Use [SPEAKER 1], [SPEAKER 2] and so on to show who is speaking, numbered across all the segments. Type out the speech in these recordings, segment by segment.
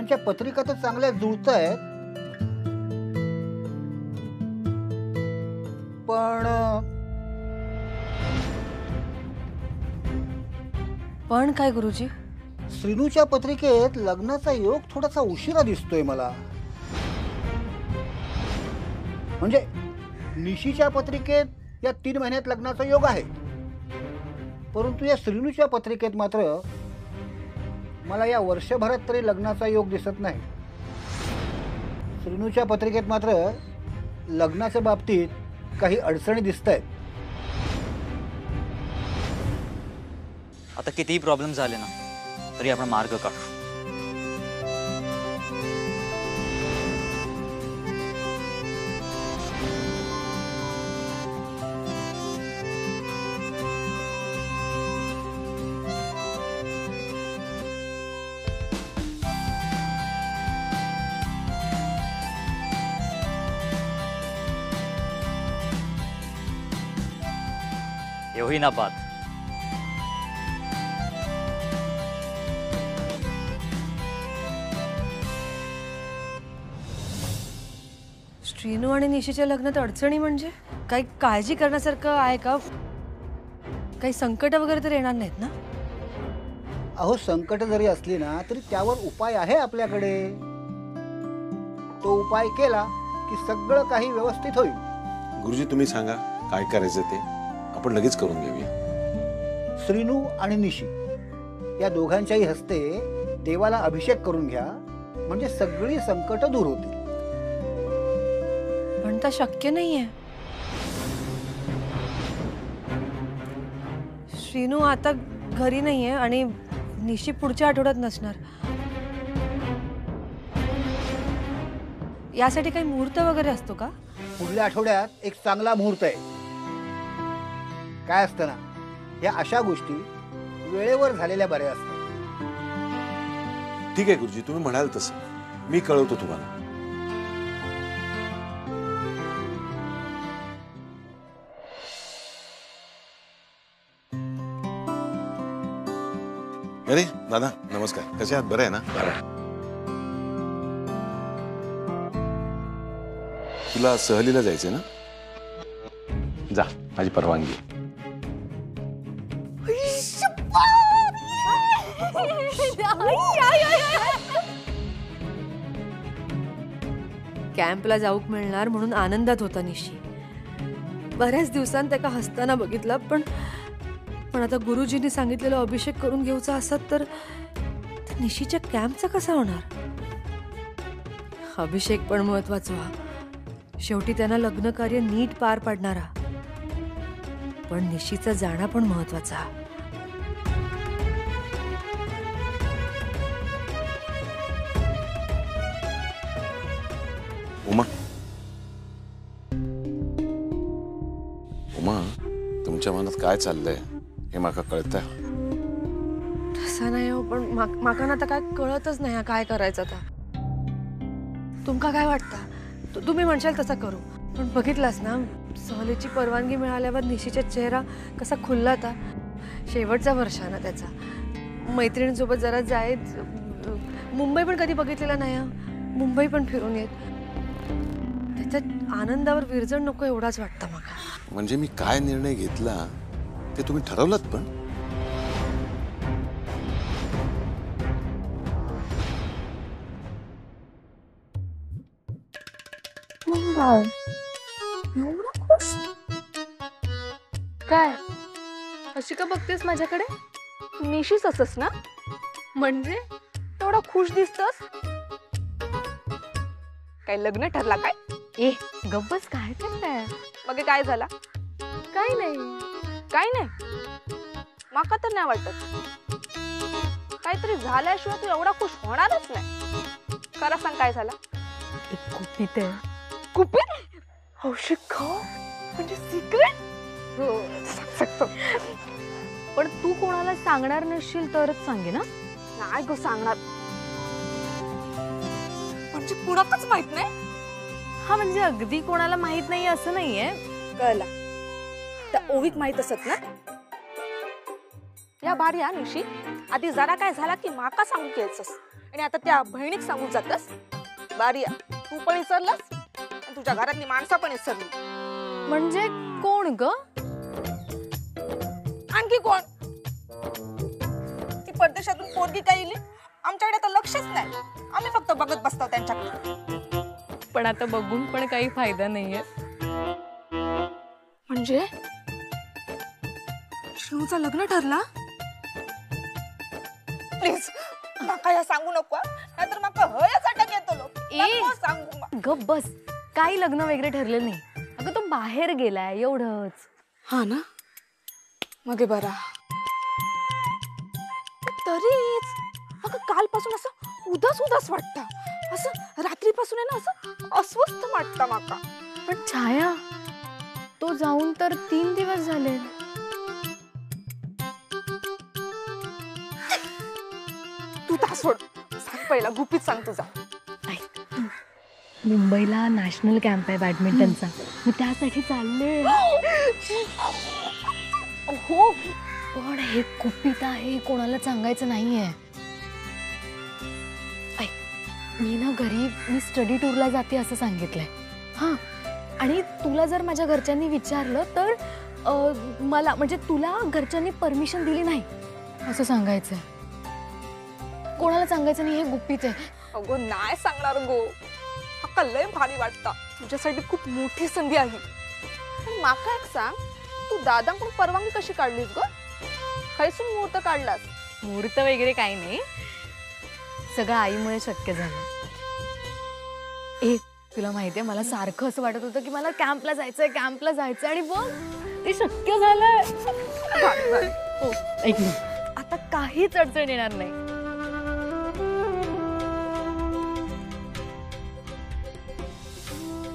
[SPEAKER 1] दोघांच्या पत्रिका तर चांगल्या जुळत आहेत,
[SPEAKER 2] पण काय गुरुजी?
[SPEAKER 1] श्रीनूच्या पत्रिकेत लग्नाचा योग थोडासा उशिरा दिसतोय मला. म्हणजे निशीच्या पत्रिकेत या 3 महिन्यात लग्नाचा योग आहे, परंतु या श्रीनूच्या पत्रिकेत मात्र मला या वर्षभरात तरी लग्नाचा योग दिसत नाही. श्रीनूच्या पत्रिकेत मात्र लग्नाच्या बाबतीत काही अडचणी दिसत आहेत.
[SPEAKER 3] आता कितीही प्रॉब्लेम झाले ना तरी आपण मार्ग काढू. ये हुई ना बात.
[SPEAKER 2] श्रीनू आणि निशीच्या लग्नात अडचणी म्हणजे काही काळजी करण्यासारखं आहे का? काही संकट वगैरे तर येणार नाहीत ना?
[SPEAKER 1] अहो, संकट जरी असली ना तरी त्यावर उपाय आहे आपल्याकडे. तो उपाय केला की सगळं काही व्यवस्थित होईल.
[SPEAKER 4] गुरुजी तुम्ही सांगा काय करायचं ते आपण लगेच करून घेऊया.
[SPEAKER 1] श्रीनू आणि निशी या दोघांच्याही हस्ते देवाला अभिषेक करून घ्या, म्हणजे सगळी संकट दूर होतील.
[SPEAKER 2] पण ते शक्य नाहीये. श्रीनू आता घरी नाहीये आणि निशी पुढच्या आठवड्यात नसणार. यासाठी काही मुहूर्त वगैरे असतो का?
[SPEAKER 1] पुढल्या आठवड्यात एक चांगला मुहूर्त आहे. काय असतं ना, या अशा गोष्टी वेळेवर झालेल्या बऱ्या असतात.
[SPEAKER 4] ठीक आहे गुरुजी, तुम्ही म्हणाल तसं मी कळवतो तुम्हाला. अरे दादा नमस्कार, कसे आहात? बरं आहे ना? तुला सहलीला जायचंय ना? जा, माझी परवानगी.
[SPEAKER 2] कॅम्पला जाऊक मिळणार म्हणून आनंदात होता निशी. बऱ्याच दिवसांत त्याला हसताना बघितलं. पण आता गुरुजींनी सांगितलेलं अभिषेक करून घेऊचा असत तर निशीच्या कॅम्पचा कसा होणार? अभिषेक पण महत्वाचा. शेवटी त्यांना लग्न कार्य नीट पार पडणारा, पण निशीचा जाणं पण महत्वाचा.
[SPEAKER 4] उमा, उमा, तुमच्या मनात काय चाललंय हे माका कळतंय.
[SPEAKER 2] तसं नाही हो, पण माका ना आता काय कळतच नाही काय करायचं. आता तुमका काय वाटतं? तुम्ही म्हणशाल तसा करू. पण बघितलास ना, सहलीची परवानगी मिळाल्यावर निशीचा चेहरा कसा खुलला होता. शेवटचा वर्ष ना त्याचा. मैत्रिणींसोबत जरा जायच. मुंबई पण कधी बघितलेला नाही. मुंबई पण फिरून येत. त्याच्या आनंदावर विरजण नको एवढाच वाटतं मला.
[SPEAKER 4] म्हणजे मी काय निर्णय घेतला ते तुम्ही ठरवलात. पण
[SPEAKER 5] काय अशी का बघतेस माझ्याकडे? निशीच असस ना, म्हणजे तेवढा खुश दिसतस. काय लग्न ठरला काय? ए गप्पच काय करताय? मग काय झाला? काय नाही माका तर नाही वाटत. काहीतरी झाल्याशिवाय तू एवढा खुश होणारच नाही. खरं सांग काय झाला? एक कुपीत आहे. कुपीत? औषध खाऊ म्हणजे सिक्रेट? पण तू कोणाला सांगणार नसशील तरच सांगे ना? नाही गो सांगणार. म्हणजे कुणालाच माहित नाही? हा म्हणजे अगदी कोणाला माहित नाही असं नाहीये. कळला. त्या ओवीक माहित असत ना? या भारी हा निशी आधी जरा काय झाला की माका सांगू घ्यायचंस आणि आता त्या बहिणीक सांगू जातस बारी तू पण विसरलास आणि तुझ्या घरातली माणसं पण विसरली
[SPEAKER 2] म्हणजे कोण ग?
[SPEAKER 5] आणखी कोण ती परदेशातून पोरगी काय येईल आमच्याकडे तर लक्षच नाही आम्ही फक्त बघत बसतो त्यांच्याकडे
[SPEAKER 2] पण आता बघून पण काही फायदा नाहीये.
[SPEAKER 5] म्हणजे
[SPEAKER 2] शिवचं लग्न ठरला?
[SPEAKER 5] प्लीज माका या सांगू नको नाहीतर माका हयच अटक येतो नको सांगू
[SPEAKER 2] गप बस. काही लग्न वगैरे ठरलं नाही. अगं तो बाहेर गेलाय एवढंच.
[SPEAKER 5] हा ना मग बरा तरीच अगं कालपासून असं उदास उदास वाटतं असं रात्रीपासून आहे ना असं अस्वस्थ वाटतं माका.
[SPEAKER 2] पण छाया तो जाऊन तर 3 दिवस झाले.
[SPEAKER 5] तू ता सोड सांग पहिला गुपित सांग तुझा.
[SPEAKER 2] मुंबईला नॅशनल कॅम्प आहे बॅडमिंटनचा. मी त्यासाठी चालले.
[SPEAKER 5] हो
[SPEAKER 2] पण हे गुपित आहे कोणाला सांगायचं नाहीये. मी ना घरी मी स्टडी टूरला जाते असं सांगितलंय. हां आणि तुला जर माझ्या घरच्यांनी विचारलं तर मला म्हणजे तुला घरच्यांनी परमिशन दिली नाही असं सांगायचंय. कोणाला सांगायचं नाही हे गुपित आहे.
[SPEAKER 5] अगो नाही सांगणार गो हक्का लय भारी वाटतं तुझ्यासाठी खूप मोठी संधी आहे. पण माका एक सांग तू दादांकडून परवानगी कशी काढलीस ग खैसून मुहूर्त काढलास?
[SPEAKER 2] मुहूर्त वगैरे काही नाही सगळं आईमुळे शक्य झालं. ए तुला माहितीये मला सारखं असं वाटत होतं की मला कॅम्पला जायचंय आणि बघ ते शक्य झालंय. हो ऐक ना आता काहीच अडचण येणार नाही.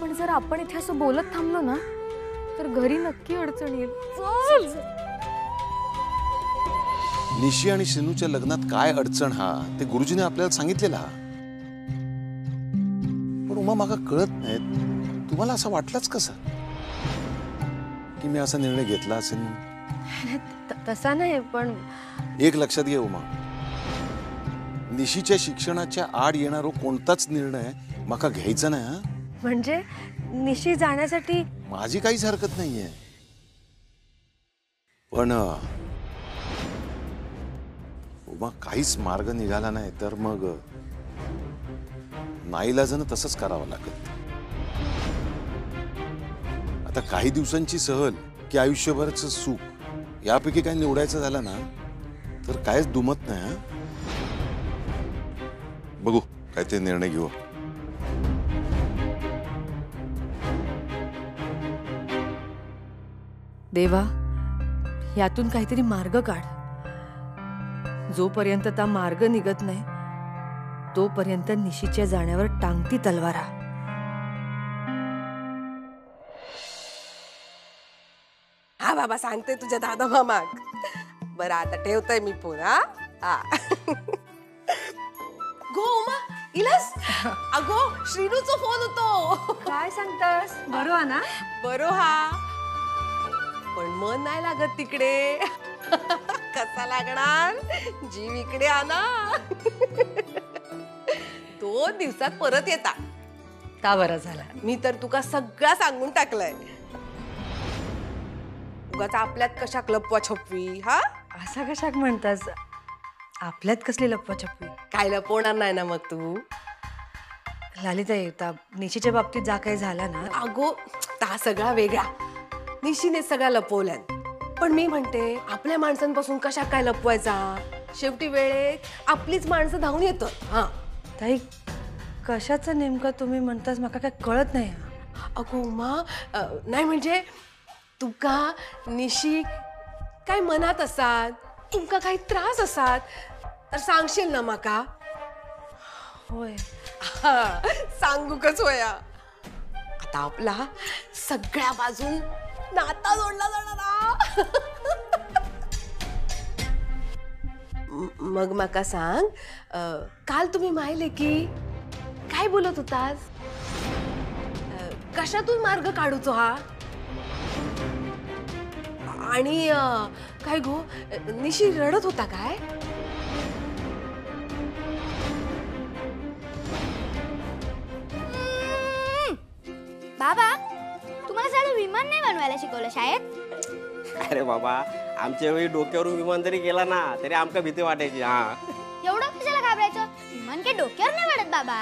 [SPEAKER 2] पण जर आपण इथे असं बोलत थांबलो ना तर घरी नक्की अडचण येईल. चल
[SPEAKER 4] निशी आणि सिनूच्या लग्नात काय अडचण हा ते गुरुजीने आपल्याला सांगितलेला. पण उमा मागा कळत नाहीत तुम्हाला असं वाटलंच कसं की मी असा निर्णय घेतला असेल?
[SPEAKER 2] तसा नाही पण
[SPEAKER 4] एक लक्षात घे उमा निशीच्या शिक्षणाच्या आड येणारा कोणताच निर्णय माका घ्यायचा नाही. हा
[SPEAKER 2] म्हणजे निशी जाण्यासाठी
[SPEAKER 4] माझी काहीच हरकत नाहीये पण उमा काहीच मार्ग निघाला नाही तर मग नाईलाजानं तसंच करावं लागेल. आता काही दिवसांची सहल की आयुष्यभराचं सुख यापैकी काही निवडायचं झालं ना तर काहीच दुमत नाही. हा बघू काय ते निर्णय घेऊ.
[SPEAKER 2] देवा यातून काहीतरी मार्ग काढ. जोपर्यंत ता मार्ग निघत नाही तोपर्यंत निशीच्या जाण्यावर टांगती तलवारा.
[SPEAKER 6] हा बाबा सांगते तुझ्या दादा मामाक. बरं आता ठेवतोय मी फोन. हा गो उमा इलास. अगो श्रीनूचा फोन होतो.
[SPEAKER 2] काय सांगतास? बरोबर ना?
[SPEAKER 6] बरो हा पण मन नाही लागत तिकडे. कसा लागणार जीव इकडे आणा. 2 दिवसात परत येता.
[SPEAKER 2] का बरं झाला?
[SPEAKER 6] मी तर तुका सगळं सांगून टाकलंय. उगाच आपल्यात कशा लपवा छपवी. हा
[SPEAKER 2] असा कशाक म्हणतास? आपल्यात कसली लपवाछपवी?
[SPEAKER 6] काय लपवणार नाही ना मग तू.
[SPEAKER 2] ललिता येता निशीच्या बाबतीत जा काही झाला ना.
[SPEAKER 6] अगो ता सगळा वेगळा. निशीने सगळा लपवल्यान. पण मी म्हणते आपल्या माणसांपासून कशा काय लपवायचा. शेवटी वेळेत आपलीच माणसं धावून येतात. हा
[SPEAKER 2] ताई कशाचं नेमकं तुम्ही म्हणतास मला काय कळत नाही.
[SPEAKER 6] अगो उमा नाही म्हणजे तुका निशी काय मनात असात तुमका काही त्रास असात तर सांगशील ना माका.
[SPEAKER 2] होय
[SPEAKER 6] सांगू कस होया. आता आपला सगळ्या बाजून नाता जोडला जाणार. मग माका सांग काल तुम्ही माहिले की काय बोलत होतास. कशातून मार्ग काढूचो हा. आणि काय गो, निशी रडत होता काय?
[SPEAKER 7] बाबा तुम्हाला साधं विमान नाही बनवायला शिकवलं शाळेत?
[SPEAKER 8] अरे बाबा आमच्या वेळी डोक्यावरून विमान जरी गेला ना तरी आमका भीती वाटायची. हा
[SPEAKER 7] एवढं कशाला घाबरायचं? विमान काय डोक्यावर नाही वाढत बाबा.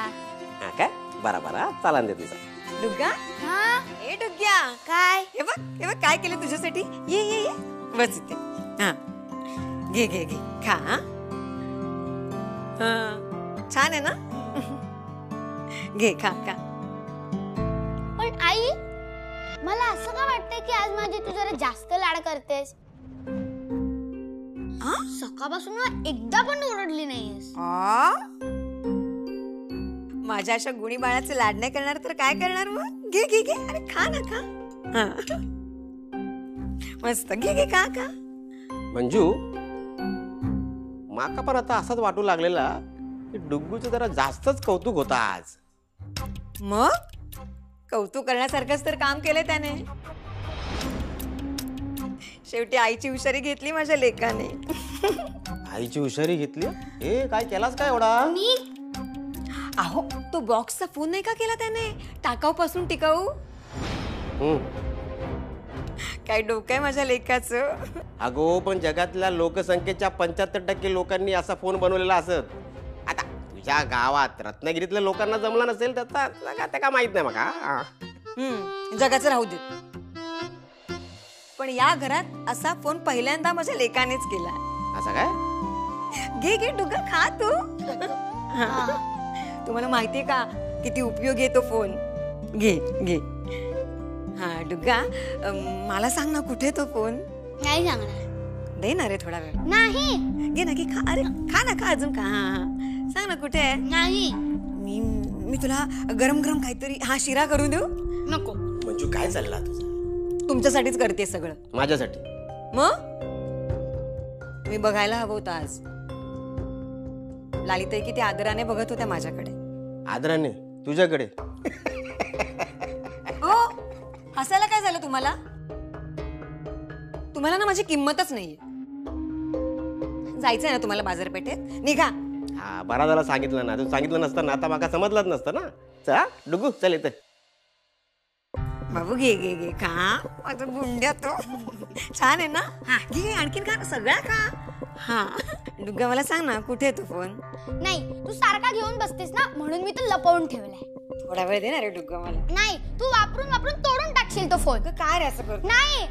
[SPEAKER 8] हा काय बरा बरा चालन दे तुझा.
[SPEAKER 9] डुग्गा,
[SPEAKER 7] हा
[SPEAKER 9] ए डुग्ग्या,
[SPEAKER 7] काय?
[SPEAKER 9] हे बघ काय केलं तुझ्यासाठी. ये ये ये बस इथे. हा घे घे घे खा. हा छान आहे ना. घे खा खा.
[SPEAKER 7] पण आई मला असं का वाटतंय की आज माझी तू जरा जास्त लाड करतेस. सकाळपासून मला एकदा पण ओरडली नाहीस.
[SPEAKER 9] माझ्या अशा गुणी बाळाचे लाड नाही करणार तर काय करणार मग. घे घे घे अरे खा ना खा. हा मस्त घे घे खा खा.
[SPEAKER 8] मंजू माका पण आता असाच वाटू लागलेला की डुग्गूचं जरा जास्तच कौतुक होता आज.
[SPEAKER 9] मग कौतुक करण्यासारखंच तर काम केलंय त्याने. शेवटी आईची हुशारी घेतली माझ्या लेकाने.
[SPEAKER 8] आईची हुशारी घेतली. ए काय केलास काय एवढा.
[SPEAKER 9] अहो तो बॉक्सचा फोन नाही का केला त्याने, टाकाऊ पासून टिकाऊ. काय डोकं आहे माझ्या लेकाचं.
[SPEAKER 8] अगो पण जगातल्या लोकसंख्येच्या 75% लोकांनी असा फोन बनवलेला असत. आता तुझ्या गावात रत्नागिरीतल्या लोकांना जमला नसेल त्याचा त्या का माहित नाही मका.
[SPEAKER 9] जगाचं राहू दे. पण या घरात असा फोन पहिल्यांदा माझ्या लेकानेच केला.
[SPEAKER 8] असं काय.
[SPEAKER 9] घे घे डुग्गा खा तू. तुम्हाला माहितीये का किती उपयोगी आहे तो फोन. घे घे. हा डुग्गा मला सांग ना कुठे तो फोन.
[SPEAKER 7] नाही सांगणार.
[SPEAKER 9] दे ना रे थोडा वेळ.
[SPEAKER 7] नाही.
[SPEAKER 9] घे ना घे खा. अरे खा ना खा अजून खा. सांग ना कुठे आहे.
[SPEAKER 7] नाही.
[SPEAKER 9] मी तुला गरम गरम काहीतरी शिरा करून देऊ.
[SPEAKER 7] नको.
[SPEAKER 8] मंजू काय चालला तुझा.
[SPEAKER 9] तुमच्यासाठीच करते सगळं.
[SPEAKER 8] माझ्यासाठी.
[SPEAKER 9] मग तुम्ही बघायला हवं होतं आज. लालिताई किती आदराने बघत होत्या माझ्याकडे.
[SPEAKER 8] आदराने तुझ्याकडे.
[SPEAKER 9] हो हसायला काय झालं तुम्हाला. तुम्हाला ना माझी किंमतच नाहीये. जायचंय ना तुम्हाला बाजारपेठेत. निघा.
[SPEAKER 8] हा बरा झाला सांगितलं ना. तू सांगितलं नसतं ना आता माका समजलंच नसतं ना. चला डुगू चल येते.
[SPEAKER 9] बाबू घे घे घे खा. माझं बुंड्या तो छान आहे ना. घे घे आणखीन खा सगळा खा. हा डुग्गा मला सांग ना कुठे आहे तो फोन.
[SPEAKER 7] नाही तू सारखा घेऊन बसतेस ना म्हणून मी तो लपवून ठेवलाय.
[SPEAKER 9] थोडा वेळ दे ना रे डुग्गा मला.
[SPEAKER 7] नाही तू वापरून वापरून तोडून टाकशील तो फोन.
[SPEAKER 9] काय रे असं करतो.
[SPEAKER 7] नाही.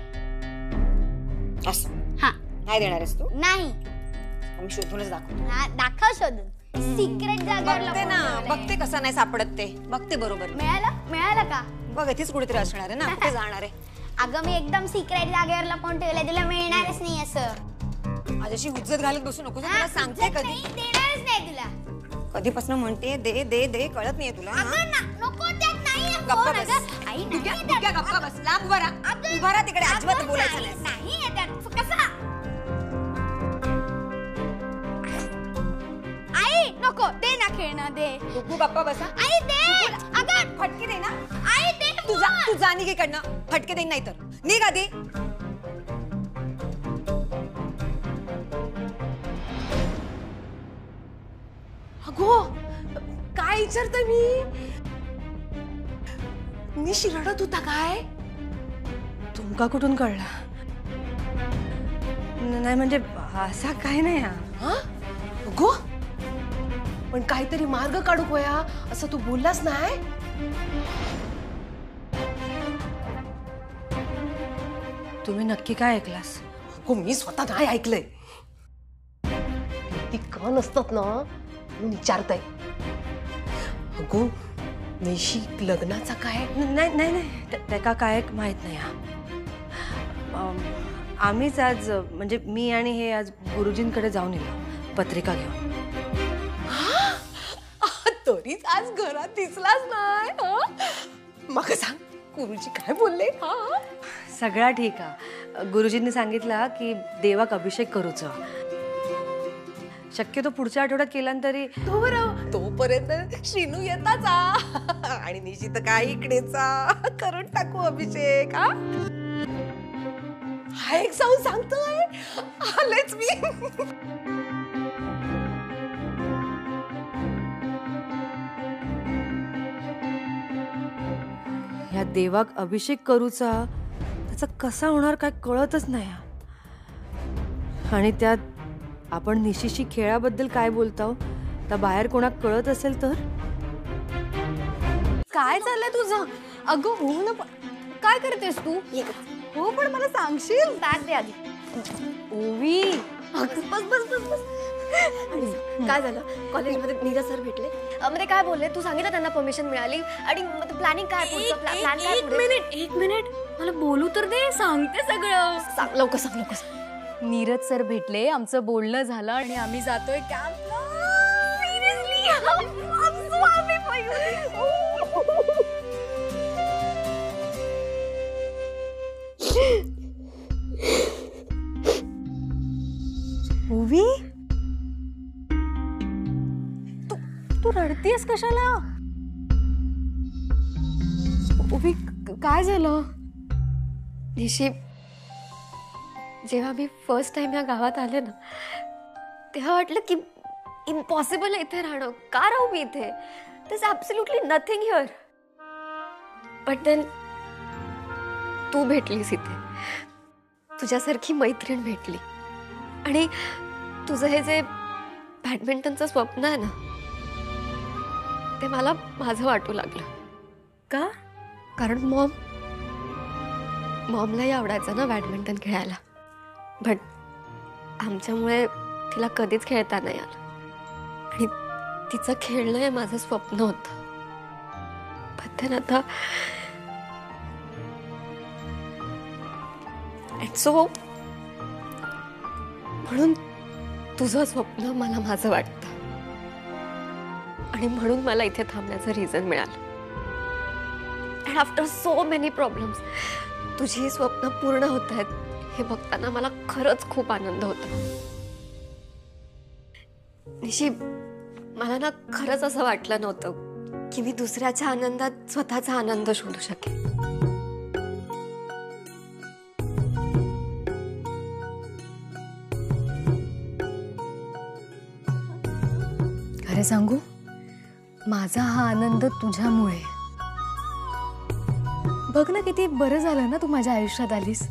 [SPEAKER 9] असं
[SPEAKER 7] हा
[SPEAKER 9] नाही देणार आहेस तू.
[SPEAKER 7] नाही.
[SPEAKER 9] मी शोधूनच दाखवतो.
[SPEAKER 7] हा दाखव शोधून. सिक्रेट जागेवर
[SPEAKER 9] बघते ना
[SPEAKER 7] लपवून
[SPEAKER 9] बघते कसं नाही सापडत ते. बघते बरोबर.
[SPEAKER 7] मिळालं का?
[SPEAKER 9] बघ इथेच कुठेतरी असणार आहे ना. कुठे जाणार आहे.
[SPEAKER 7] अगं मी एकदम सिक्रेट जागेवर लपवून ठेवलंय. तुला मिळणारच नाही असं.
[SPEAKER 9] माझ्याशी हुज्जत घालत बसू नको. तुला सांगते कधी.
[SPEAKER 7] देणारच नाही तुला.
[SPEAKER 9] कधीपासून म्हणते दे दे दे कळत नाहीये तुला.
[SPEAKER 7] नको त्यात नाही.
[SPEAKER 9] गप्पा बस.
[SPEAKER 7] आई
[SPEAKER 9] डुग्या डुग्या गप्पा बस. लांब उभा राहा. उभा राहा तिकडे. अजिबात बोलायचं नाही.
[SPEAKER 7] नाही त्यात कसा. आई नको दे ना खेळणं दे.
[SPEAKER 9] डुग्गू गप्पा बसा.
[SPEAKER 7] आई दे. अगं
[SPEAKER 9] फटके दे ना.
[SPEAKER 7] आई दे.
[SPEAKER 9] तू जा निघ इकडनं. फटके देईन नाही तर. निघ आधी.
[SPEAKER 6] अगो काय विचारते मी. निशी रडत होता काय.
[SPEAKER 2] तुमका कुठून कळला. नाही म्हणजे असा काय नाही.
[SPEAKER 6] हा अगो पण काहीतरी मार्ग काढू कोया असं तू बोललास नाही.
[SPEAKER 2] तुम्ही नक्की काय ऐकलास.
[SPEAKER 6] अगो मी स्वतः नाही ऐकलंय. ती का नसतात ना म्हणून विचारताय. अगो निशी लग्नाचा काय.
[SPEAKER 2] नाही नाही नाही त्याका काय माहित नाही. आम्हीच आज म्हणजे मी आणि हे आज गुरुजींकडे जाऊन येलो पत्रिका घेऊन.
[SPEAKER 6] तरीच आज घरात दिसलाच नाही. मग सांग गुरुजी काय बोलले.
[SPEAKER 2] सगळा ठीक आहे. गुरुजींनी सांगितलं की देवाक अभिषेक करूच. शक्यतो पुढच्या आठवड्यात केला तरी
[SPEAKER 6] तोपर्यंत श्रीनू येताचा आणि निश्चित काय इकडेचा करून टाकू अभिषेक. हा एक जाऊन सांगतोय आलेच मी.
[SPEAKER 2] ह्या देवाक अभिषेक करूचा त्याचा कसा होणार काय कळतच नाही. आणि त्यात आपण निशीशी खेळाबद्दल काय बोलताव तर बाहेर कोणाक कळत असेल तर.
[SPEAKER 5] काय चाललंय तुझं? अगं हो ना, काय करतेस तू? हो पण मला सांगशील? बॅग दे आधी. ओवी बस बस बस बस.
[SPEAKER 10] काय झालं? कॉलेजमध्ये नीरज सर भेटले, मध्ये काय बोलले? तू सांगितलं त्यांना परमिशन मिळाली आणि प्लॅनिंग काय पुढचं? प्लॅन काय पुढे?
[SPEAKER 5] एक मिनिट मला बोलू तर दे, सांगते सगळं.
[SPEAKER 10] सांग लवकर, सांग लवकर.
[SPEAKER 5] नीरज सर भेटले, आमचं बोलणं झालं आणि आम्ही जातोय कॅम्पला. Seriously I'm so happy for you. ओवी तू रडतीयस कशाला? ओवी काय झालं?
[SPEAKER 10] निशी, जेव्हा मी फर्स्ट टाइम या गावात आले ना तेव्हा वाटलं की इम्पॉसिबल आहे इथे राहणं. का राहू मी इथे? There's absolutely nothing here. But then तू भेटलीस इथे, तुझ्यासारखी मैत्रीण भेटली आणि तुझं हे जे बॅडमिंटनचं स्वप्न आहे ना ते मला माझं वाटू लागलं.
[SPEAKER 2] का?
[SPEAKER 10] कारण मॉमलाही आवडायचं ना बॅडमिंटन खेळायला, बट आमच्यामुळे तिला कधीच खेळता नाही आलं आणि तिचं खेळणं हे माझं स्वप्न होतं. पण आता सो म्हणून तुझं स्वप्न मला माझं वाटतं आणि म्हणून मला इथे थांबण्याचं रिझन मिळालं. And after so many problems तुझी ही स्वप्न पूर्ण होत आहेत हे बघताना मला खरंच खूप आनंद होतो. निशी, मला ना खरंच असं वाटलं नव्हतं की मी दुसऱ्याच्या आनंदात स्वतःचा आनंद शोधू शकेन.
[SPEAKER 5] खरं सांगू, माझा हा आनंद तुझ्यामुळे. बघ ना किती बरं झालं ना तू माझ्या आयुष्यात आलीस.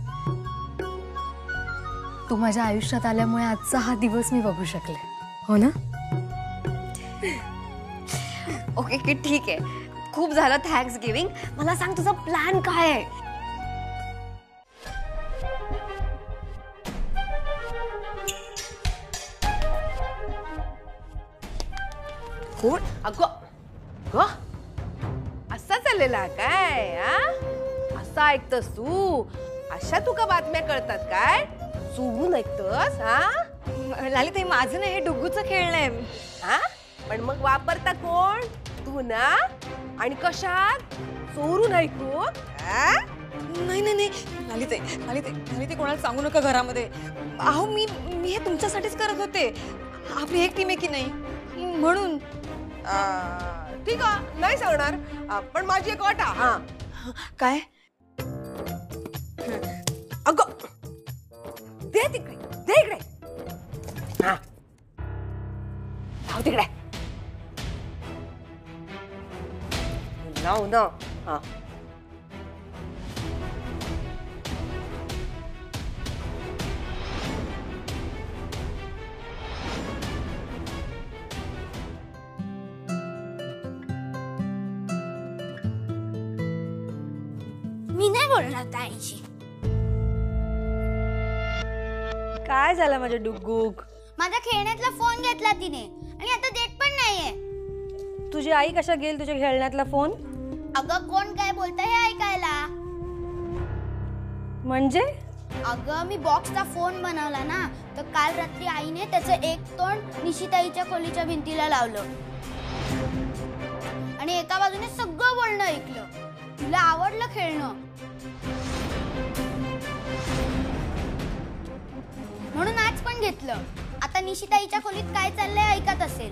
[SPEAKER 5] तू माझ्या आयुष्यात आल्यामुळे आजचा हा दिवस मी बघू शकले. हो ना?
[SPEAKER 10] ओके की ठीक आहे, खूप झालं थँक्स गिव्हिंग. मला सांग तुझा प्लॅन काय आहे?
[SPEAKER 6] कोण? अगं असा चाललेला काय? असं ऐकतस तू? अशा तुका बातम्या कळतात काय? चोरून ऐकतस?
[SPEAKER 10] लाली, माझं नाही, हे डुग्गूचं खेळणं आहे.
[SPEAKER 6] हा, पण मग वापरता कोण? तू ना. आणि कशात? चोरून ऐकू?
[SPEAKER 9] नाही नाही नाही लालिते कोणाला सांगू नका घरामध्ये. अहो मी हे तुमच्यासाठीच करत होते. आपली एक टीम आहे की नाही म्हणून.
[SPEAKER 6] ठीक आहे, नाही सांगणार, पण माझी एक अट. हा
[SPEAKER 9] काय?
[SPEAKER 6] अगं दे तिकडे, दे इकडे. हा लाव तिकडे, लाव ना. हा
[SPEAKER 7] मी नाही बोलणार ताईशी.
[SPEAKER 9] काय झालं माझ्या डुग्गूक?
[SPEAKER 7] माझ्या खेळण्यातला फोन घेतला तिने आणि आता देत पण नाहीये.
[SPEAKER 9] तुझी आई कशा गेल तुझ्या खेळण्यातला फोन?
[SPEAKER 7] अगं कोण काय बोलतंय हे ऐकायला.
[SPEAKER 9] म्हणजे?
[SPEAKER 7] अगं मी बॉक्सचा फोन बनवला ना, तर काल रात्री आईने त्याचं एक तोंड निशिताईच्या खोलीच्या भिंतीला लावलं आणि एका बाजूने सगळं बोलणं ऐकलं. तिला आवडलं खेळणं म्हणून आज पण घेतलं. आता निशिताईच्या खोलीत काय चाललंय ऐकत असेल.